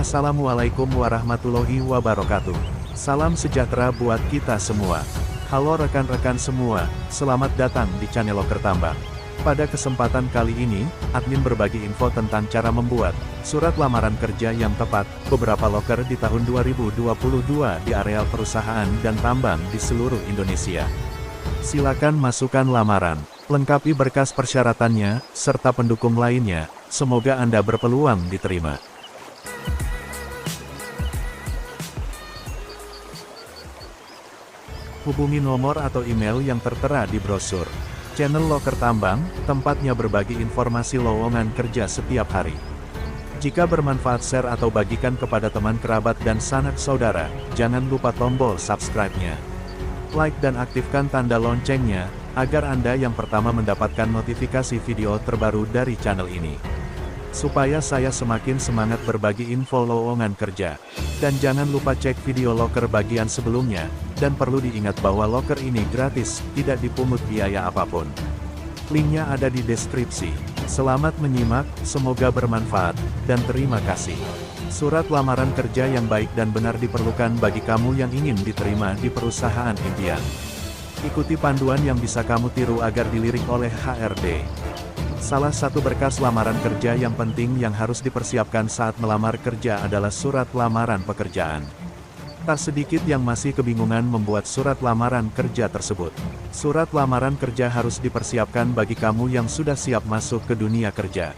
Assalamualaikum warahmatullahi wabarakatuh. Salam sejahtera buat kita semua. Halo rekan-rekan semua, selamat datang di channel Loker Tambang. Pada kesempatan kali ini, admin berbagi info tentang cara membuat surat lamaran kerja yang tepat, beberapa loker di tahun 2022 di areal perusahaan dan tambang di seluruh Indonesia. Silakan masukkan lamaran, lengkapi berkas persyaratannya, serta pendukung lainnya, semoga Anda berpeluang diterima. Hubungi nomor atau email yang tertera di brosur. Channel Loker Tambang, tempatnya berbagi informasi lowongan kerja setiap hari. Jika bermanfaat, share atau bagikan kepada teman kerabat dan sanak saudara. Jangan lupa tombol subscribe-nya. Like dan aktifkan tanda loncengnya, agar Anda yang pertama mendapatkan notifikasi video terbaru dari channel ini. Supaya saya semakin semangat berbagi info lowongan kerja. Dan jangan lupa cek video loker bagian sebelumnya, dan perlu diingat bahwa loker ini gratis, tidak dipungut biaya apapun. Linknya ada di deskripsi. Selamat menyimak, semoga bermanfaat, dan terima kasih. Surat lamaran kerja yang baik dan benar diperlukan bagi kamu yang ingin diterima di perusahaan impian. Ikuti panduan yang bisa kamu tiru agar dilirik oleh HRD. Salah satu berkas lamaran kerja yang penting yang harus dipersiapkan saat melamar kerja adalah surat lamaran pekerjaan. Tak sedikit yang masih kebingungan membuat surat lamaran kerja tersebut. Surat lamaran kerja harus dipersiapkan bagi kamu yang sudah siap masuk ke dunia kerja.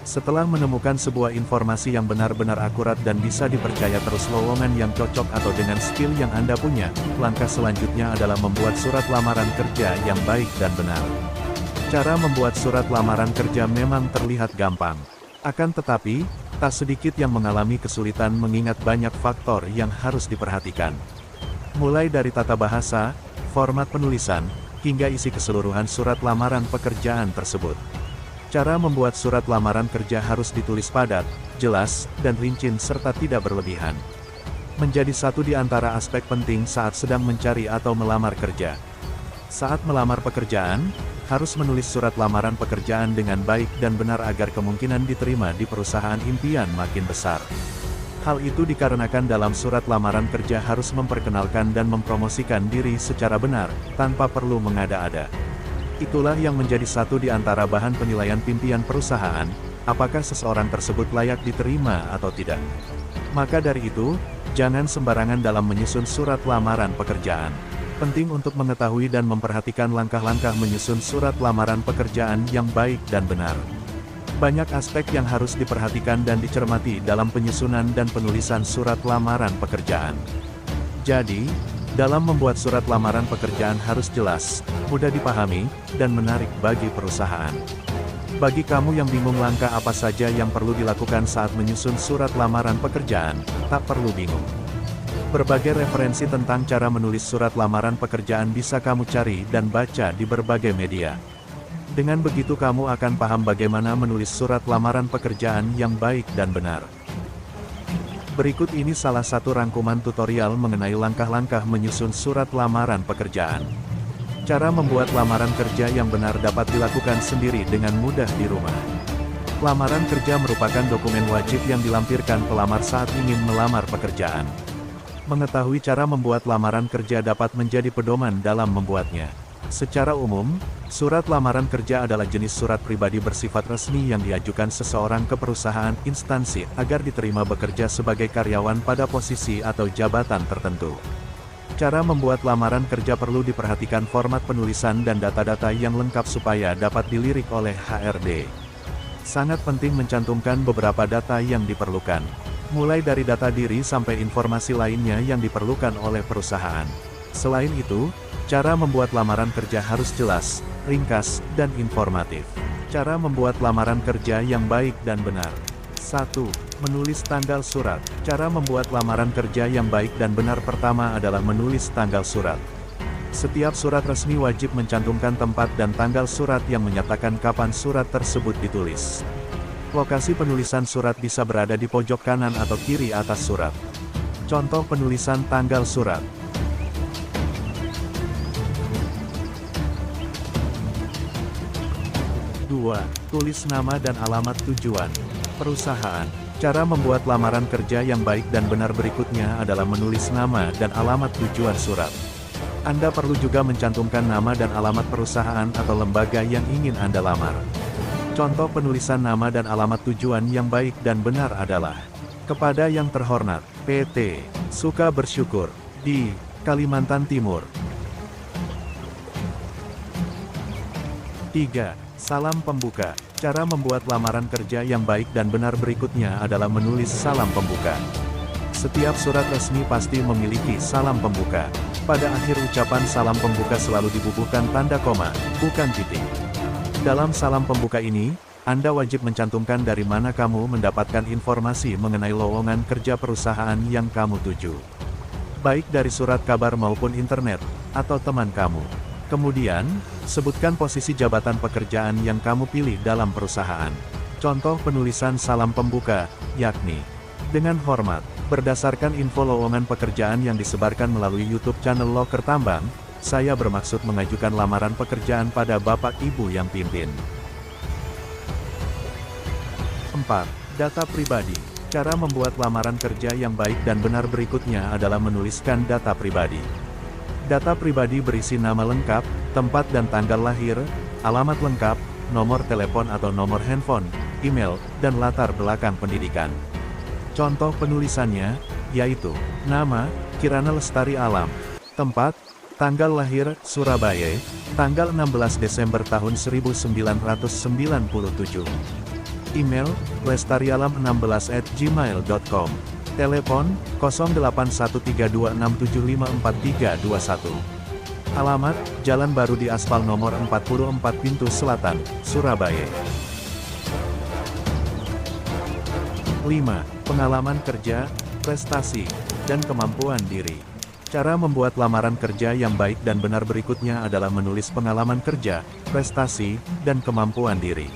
Setelah menemukan sebuah informasi yang benar-benar akurat dan bisa dipercaya terus lowongan yang cocok atau dengan skill yang Anda punya, langkah selanjutnya adalah membuat surat lamaran kerja yang baik dan benar. Cara membuat surat lamaran kerja memang terlihat gampang. Akan tetapi, tak sedikit yang mengalami kesulitan mengingat banyak faktor yang harus diperhatikan. Mulai dari tata bahasa, format penulisan, hingga isi keseluruhan surat lamaran pekerjaan tersebut. Cara membuat surat lamaran kerja harus ditulis padat, jelas, dan rinci serta tidak berlebihan. Menjadi satu di antara aspek penting saat sedang mencari atau melamar kerja. Saat melamar pekerjaan, harus menulis surat lamaran pekerjaan dengan baik dan benar agar kemungkinan diterima di perusahaan impian makin besar. Hal itu dikarenakan dalam surat lamaran kerja harus memperkenalkan dan mempromosikan diri secara benar, tanpa perlu mengada-ada. Itulah yang menjadi satu di antara bahan penilaian pimpinan perusahaan, apakah seseorang tersebut layak diterima atau tidak. Maka dari itu, jangan sembarangan dalam menyusun surat lamaran pekerjaan. Penting untuk mengetahui dan memperhatikan langkah-langkah menyusun surat lamaran pekerjaan yang baik dan benar. Banyak aspek yang harus diperhatikan dan dicermati dalam penyusunan dan penulisan surat lamaran pekerjaan. Jadi, dalam membuat surat lamaran pekerjaan harus jelas, mudah dipahami, dan menarik bagi perusahaan. Bagi kamu yang bingung langkah apa saja yang perlu dilakukan saat menyusun surat lamaran pekerjaan, tak perlu bingung. Berbagai referensi tentang cara menulis surat lamaran pekerjaan bisa kamu cari dan baca di berbagai media. Dengan begitu kamu akan paham bagaimana menulis surat lamaran pekerjaan yang baik dan benar. Berikut ini salah satu rangkuman tutorial mengenai langkah-langkah menyusun surat lamaran pekerjaan. Cara membuat lamaran kerja yang benar dapat dilakukan sendiri dengan mudah di rumah. Lamaran kerja merupakan dokumen wajib yang dilampirkan pelamar saat ingin melamar pekerjaan. Mengetahui cara membuat lamaran kerja dapat menjadi pedoman dalam membuatnya. Secara umum, surat lamaran kerja adalah jenis surat pribadi bersifat resmi yang diajukan seseorang ke perusahaan instansi agar diterima bekerja sebagai karyawan pada posisi atau jabatan tertentu. Cara membuat lamaran kerja perlu diperhatikan format penulisan dan data-data yang lengkap supaya dapat dilirik oleh HRD. Sangat penting mencantumkan beberapa data yang diperlukan. Mulai dari data diri sampai informasi lainnya yang diperlukan oleh perusahaan. Selain itu, cara membuat lamaran kerja harus jelas, ringkas, dan informatif. Cara membuat lamaran kerja yang baik dan benar. 1. Menulis tanggal surat. Cara membuat lamaran kerja yang baik dan benar pertama adalah menulis tanggal surat. Setiap surat resmi wajib mencantumkan tempat dan tanggal surat yang menyatakan kapan surat tersebut ditulis. Lokasi penulisan surat bisa berada di pojok kanan atau kiri atas surat. Contoh penulisan tanggal surat. 2. Tulis nama dan alamat tujuan perusahaan. Cara membuat lamaran kerja yang baik dan benar berikutnya adalah menulis nama dan alamat tujuan surat. Anda perlu juga mencantumkan nama dan alamat perusahaan atau lembaga yang ingin Anda lamar. Contoh penulisan nama dan alamat tujuan yang baik dan benar adalah: kepada yang terhormat, PT Suka Bersyukur, di Kalimantan Timur. 3. Salam pembuka. Cara membuat lamaran kerja yang baik dan benar berikutnya adalah menulis salam pembuka. Setiap surat resmi pasti memiliki salam pembuka. Pada akhir ucapan salam pembuka selalu dibubuhkan tanda koma, bukan titik. Dalam salam pembuka ini, Anda wajib mencantumkan dari mana kamu mendapatkan informasi mengenai lowongan kerja perusahaan yang kamu tuju. Baik dari surat kabar maupun internet, atau teman kamu. Kemudian, sebutkan posisi jabatan pekerjaan yang kamu pilih dalam perusahaan. Contoh penulisan salam pembuka, yakni: dengan hormat, berdasarkan info lowongan pekerjaan yang disebarkan melalui YouTube channel Loker Tambang, saya bermaksud mengajukan lamaran pekerjaan pada Bapak Ibu yang pimpin. 4. Data pribadi. Cara membuat lamaran kerja yang baik dan benar berikutnya adalah menuliskan data pribadi. Data pribadi berisi nama lengkap, tempat dan tanggal lahir, alamat lengkap, nomor telepon atau nomor handphone, email, dan latar belakang pendidikan. Contoh penulisannya, yaitu: nama, Kirana Lestari Alam, tempat, tanggal lahir, Surabaya, tanggal 16 Desember tahun 1997. Email, lestarialam16@gmail.com. Telepon, 081326754321. Alamat, Jalan Baru di Aspal nomor 44 Pintu Selatan, Surabaya. 5. Pengalaman kerja, prestasi, dan kemampuan diri. Cara membuat lamaran kerja yang baik dan benar berikutnya adalah menulis pengalaman kerja, prestasi, dan kemampuan diri.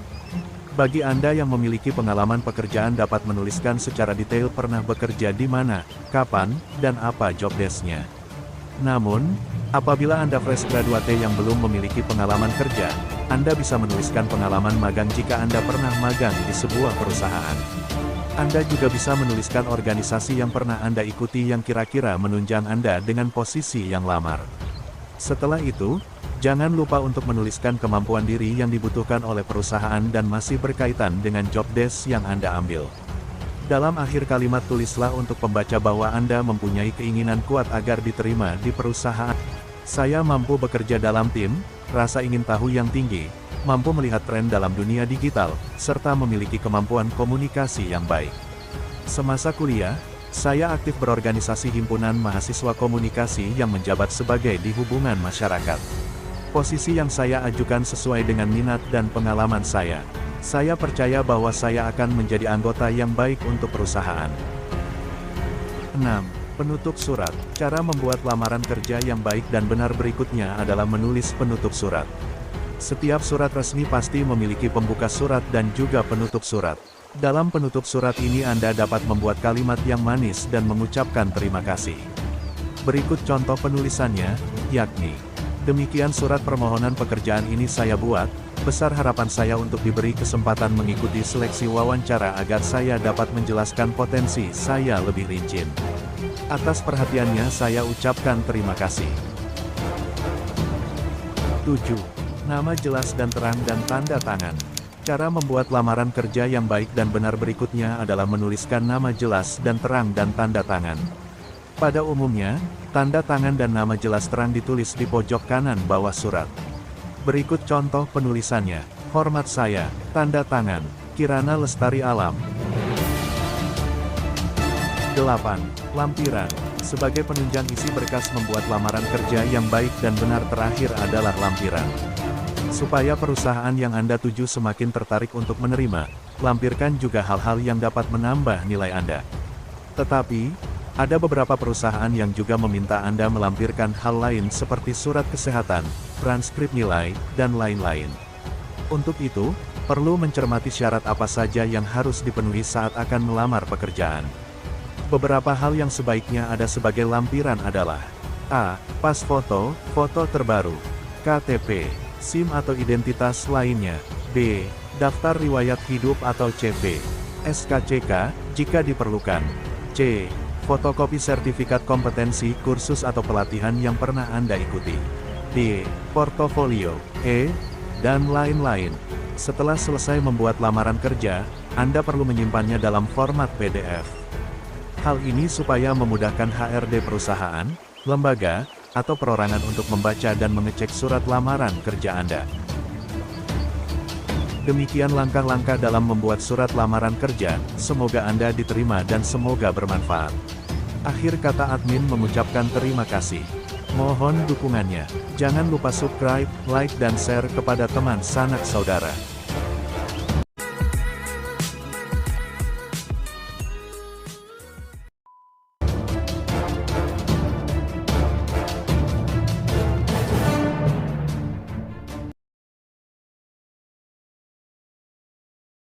Bagi Anda yang memiliki pengalaman pekerjaan dapat menuliskan secara detail pernah bekerja di mana, kapan, dan apa job desk-nya. Namun, apabila Anda fresh graduate yang belum memiliki pengalaman kerja, Anda bisa menuliskan pengalaman magang jika Anda pernah magang di sebuah perusahaan. Anda juga bisa menuliskan organisasi yang pernah Anda ikuti yang kira-kira menunjang Anda dengan posisi yang lamar. Setelah itu, jangan lupa untuk menuliskan kemampuan diri yang dibutuhkan oleh perusahaan dan masih berkaitan dengan job desk yang Anda ambil. Dalam akhir kalimat tulislah untuk pembaca bahwa Anda mempunyai keinginan kuat agar diterima di perusahaan. Saya mampu bekerja dalam tim, rasa ingin tahu yang tinggi, mampu melihat tren dalam dunia digital, serta memiliki kemampuan komunikasi yang baik. Semasa kuliah, saya aktif berorganisasi himpunan mahasiswa komunikasi yang menjabat sebagai di hubungan masyarakat. Posisi yang saya ajukan sesuai dengan minat dan pengalaman saya. Saya percaya bahwa saya akan menjadi anggota yang baik untuk perusahaan. 6. Penutup surat. Cara membuat lamaran kerja yang baik dan benar berikutnya adalah menulis penutup surat. Setiap surat resmi pasti memiliki pembuka surat dan juga penutup surat. Dalam penutup surat ini Anda dapat membuat kalimat yang manis dan mengucapkan terima kasih. Berikut contoh penulisannya, yakni: demikian surat permohonan pekerjaan ini saya buat, besar harapan saya untuk diberi kesempatan mengikuti seleksi wawancara agar saya dapat menjelaskan potensi saya lebih rinci. Atas perhatiannya saya ucapkan terima kasih. 7. Nama jelas dan terang dan tanda tangan. Cara membuat lamaran kerja yang baik dan benar berikutnya adalah menuliskan nama jelas dan terang dan tanda tangan. Pada umumnya, tanda tangan dan nama jelas terang ditulis di pojok kanan bawah surat. Berikut contoh penulisannya. Hormat saya, tanda tangan, Kirana Lestari Alam. 8. Lampiran. Sebagai penunjang isi berkas membuat lamaran kerja yang baik dan benar terakhir adalah lampiran. Supaya perusahaan yang Anda tuju semakin tertarik untuk menerima, lampirkan juga hal-hal yang dapat menambah nilai Anda. Tetapi, ada beberapa perusahaan yang juga meminta Anda melampirkan hal lain seperti surat kesehatan, transkrip nilai, dan lain-lain. Untuk itu, perlu mencermati syarat apa saja yang harus dipenuhi saat akan melamar pekerjaan. Beberapa hal yang sebaiknya ada sebagai lampiran adalah: A. Pas foto, foto terbaru, KTP, SIM atau identitas lainnya, B. Daftar riwayat hidup atau CV, SKCK, jika diperlukan. C. Fotokopi sertifikat kompetensi, kursus atau pelatihan yang pernah Anda ikuti. D. Portofolio. E. Dan lain-lain. Setelah selesai membuat lamaran kerja, Anda perlu menyimpannya dalam format PDF. Hal ini supaya memudahkan HRD perusahaan, lembaga, atau perorangan untuk membaca dan mengecek surat lamaran kerja Anda. Demikian langkah-langkah dalam membuat surat lamaran kerja, semoga Anda diterima dan semoga bermanfaat. Akhir kata admin mengucapkan terima kasih. Mohon dukungannya. Jangan lupa subscribe, like dan share kepada teman sanak saudara.